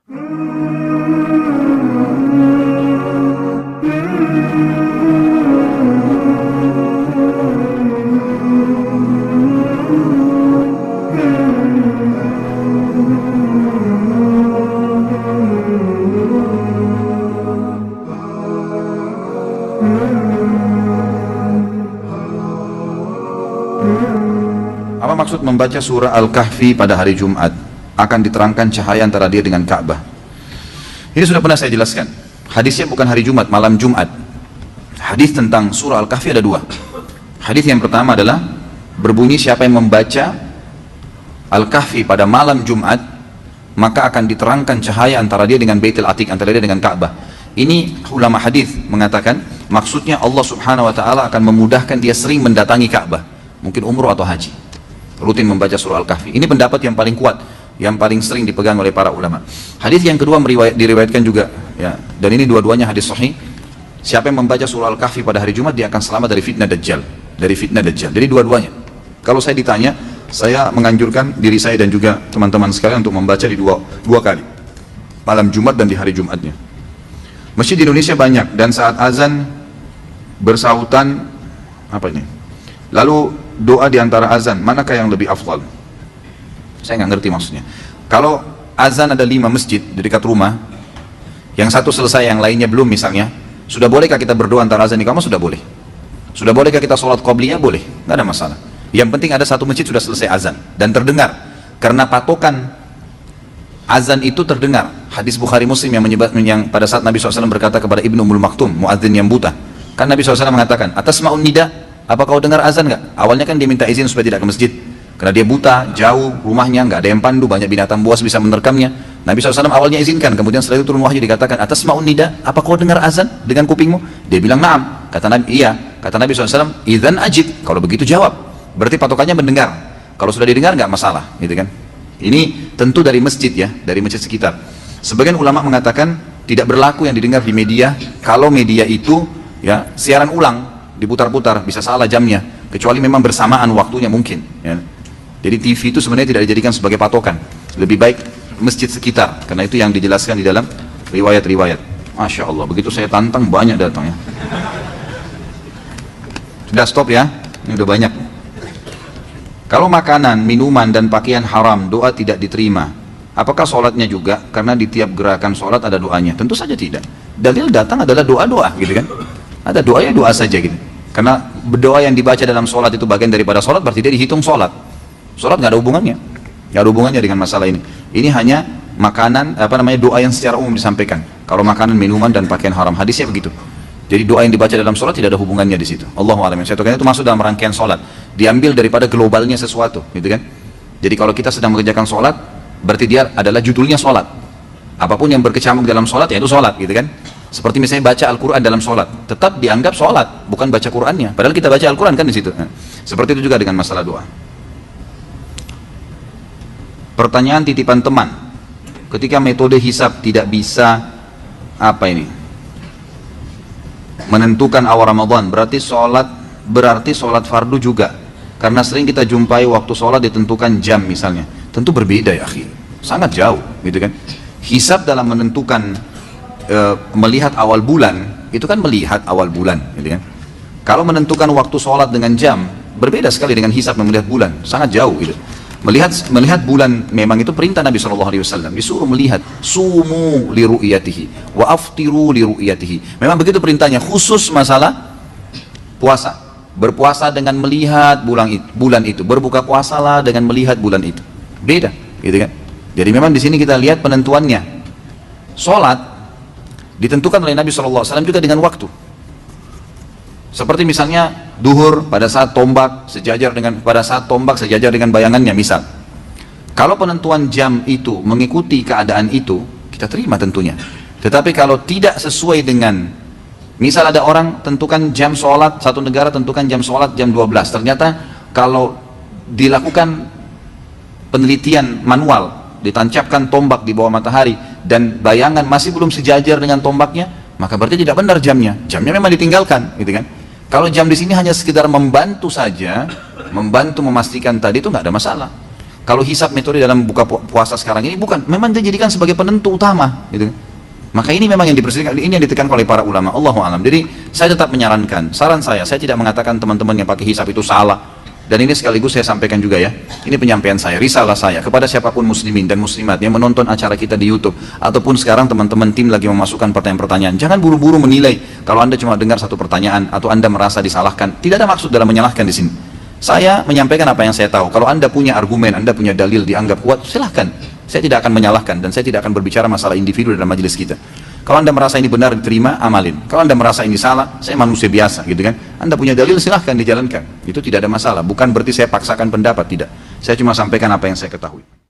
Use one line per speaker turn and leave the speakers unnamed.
Apa maksud membaca surah Al-Kahfi pada hari Jumat? Akan diterangkan cahaya antara dia dengan Ka'bah. Ini sudah pernah saya jelaskan. Hadisnya bukan hari Jumat, malam Jumat. Hadis tentang surah Al-Kahfi ada dua. Hadis yang pertama adalah berbunyi siapa yang membaca Al-Kahfi pada malam Jumat, maka akan diterangkan cahaya antara dia dengan Baitul Atiq, antara dia dengan Ka'bah. Ini ulama hadis mengatakan maksudnya Allah Subhanahu wa taala akan memudahkan dia sering mendatangi Ka'bah, mungkin umroh atau haji, rutin membaca surah Al-Kahfi. Ini pendapat yang paling kuat, yang paling sering dipegang oleh para ulama. Hadis yang kedua diriwayatkan juga, ya, dan ini dua-duanya hadis sahih. Siapa yang membaca surah Al-Kahfi pada hari Jumat, dia akan selamat dari fitnah Dajjal, dari fitnah Dajjal. Jadi dua-duanya. Kalau saya ditanya, saya menganjurkan diri saya dan juga teman-teman sekalian untuk membaca di dua kali, malam Jumat dan di hari Jumatnya. Masjid di Indonesia banyak, dan saat azan bersautan apa ini? Lalu doa di antara azan, manakah yang lebih afdal? Saya nggak ngerti maksudnya. Kalau azan ada 5 masjid di dekat rumah, yang satu selesai, yang lainnya belum misalnya, sudah bolehkah kita berdoa antara azan iqamah? Sudah boleh. Sudah bolehkah kita sholat qobliyah? Boleh, nggak ada masalah. Yang penting ada satu masjid sudah selesai azan dan terdengar, karena patokan azan itu terdengar. Hadis Bukhari Muslim yang pada saat Nabi SAW berkata kepada Ibnu Ummul Maktum, muadzin yang buta, kan Nabi SAW mengatakan, atasma'un nida, apa kau dengar azan nggak? Awalnya kan dia minta izin supaya tidak ke masjid, karena dia buta, jauh rumahnya, nggak ada yang pandu, banyak binatang buas bisa menerkamnya. Nabi SAW awalnya izinkan, kemudian setelah itu turun wahyu dikatakan, atasma'un nida, apa kau dengar azan dengan kupingmu? Dia bilang na'am. Kata Nabi, iya. Kata Nabi SAW, idzan ajib, kalau begitu jawab. Berarti patokannya mendengar. Kalau sudah didengar nggak masalah, gitu kan? Ini tentu dari masjid, ya, dari masjid sekitar. Sebagian ulama mengatakan tidak berlaku yang didengar di media, kalau media itu, ya, siaran ulang, diputar-putar, bisa salah jamnya, kecuali memang bersamaan waktunya mungkin, ya. Jadi TV itu sebenarnya tidak dijadikan sebagai patokan, lebih baik masjid sekitar, karena itu yang dijelaskan di dalam riwayat-riwayat. Masya Allah, begitu saya tantang banyak datang, ya. Sudah stop, ya, ini udah banyak. Kalau makanan, minuman, dan pakaian haram, doa tidak diterima, apakah sholatnya juga? Karena di tiap gerakan sholat ada doanya. Tentu saja tidak. Dalil datang adalah doa-doa, gitu kan. Ada doa, ya doa saja, gitu. Karena berdoa yang dibaca dalam sholat itu bagian daripada sholat, berarti dia dihitung sholat. Sholat nggak ada hubungannya, nggak ada hubungannya dengan masalah ini. Ini hanya makanan, doa yang secara umum disampaikan. Kalau makanan, minuman, dan pakaian haram, hadisnya begitu. Jadi doa yang dibaca dalam sholat tidak ada hubungannya di situ. Allahu a'lam. Saya itu masuk dalam rangkaian sholat, diambil daripada globalnya sesuatu, gitu kan. Jadi kalau kita sedang mengerjakan sholat, berarti dia adalah judulnya sholat. Apapun yang berkecamuk dalam sholat, ya itu sholat, gitu kan. Seperti misalnya baca Al-Quran dalam sholat, tetap dianggap sholat, bukan baca Qurannya. Padahal kita baca Al-Quran kan di situ. Nah, seperti itu juga dengan masalah doa. Pertanyaan titipan teman, ketika metode hisab tidak bisa menentukan awal Ramadan, berarti sholat fardu juga, karena sering kita jumpai waktu sholat ditentukan jam misalnya. Tentu berbeda, ya akhi, sangat jauh, gitu kan. Hisab dalam menentukan melihat awal bulan, itu kan melihat awal bulan, gitu kan. Kalau menentukan waktu sholat dengan jam, berbeda sekali dengan hisab melihat bulan, sangat jauh, gitu. Melihat bulan memang itu perintah Nabi SAW, disuruh melihat, sumu li ru'yatihi wa aftiru li ru'yatihi. Memang begitu perintahnya, khusus masalah puasa, berpuasa dengan melihat bulan itu, berbuka puasalah dengan melihat bulan itu, beda, gitu kan. Jadi memang di sini kita lihat penentuannya. Sholat ditentukan oleh Nabi SAW juga dengan waktu. Seperti misalnya duhur pada saat tombak sejajar dengan bayangannya, misal. Kalau penentuan jam itu mengikuti keadaan itu, kita terima tentunya. Tetapi kalau tidak sesuai dengan, misal ada orang tentukan jam sholat, satu negara tentukan jam sholat jam 12, ternyata kalau dilakukan penelitian manual, ditancapkan tombak di bawah matahari dan bayangan masih belum sejajar dengan tombaknya, maka berarti tidak benar jamnya memang ditinggalkan, gitu kan. Kalau jam di sini hanya sekedar membantu saja, membantu memastikan tadi, itu nggak ada masalah. Kalau hisab metode dalam buka puasa sekarang ini bukan, memang dijadikan sebagai penentu utama, gitu. Maka ini memang yang diperselisihkan, ini yang ditekan oleh para ulama. Allahu a'lam. Jadi saya tetap menyarankan, saran saya tidak mengatakan teman-teman yang pakai hisab itu salah. Dan ini sekaligus saya sampaikan juga ya, ini penyampaian saya, risalah saya kepada siapapun muslimin dan muslimat yang menonton acara kita di YouTube, ataupun sekarang teman-teman tim lagi memasukkan pertanyaan-pertanyaan. Jangan buru-buru menilai. Kalau Anda cuma dengar satu pertanyaan atau Anda merasa disalahkan, tidak ada maksud dalam menyalahkan di sini. Saya menyampaikan apa yang saya tahu. Kalau Anda punya argumen, Anda punya dalil dianggap kuat, silahkan. Saya tidak akan menyalahkan dan saya tidak akan berbicara masalah individu dalam majelis kita. Kalau Anda merasa ini benar, diterima, amalin. Kalau Anda merasa ini salah, saya manusia biasa, gitu kan. Anda punya dalil, silahkan dijalankan. Itu tidak ada masalah. Bukan berarti saya paksakan pendapat, tidak. Saya cuma sampaikan apa yang saya ketahui.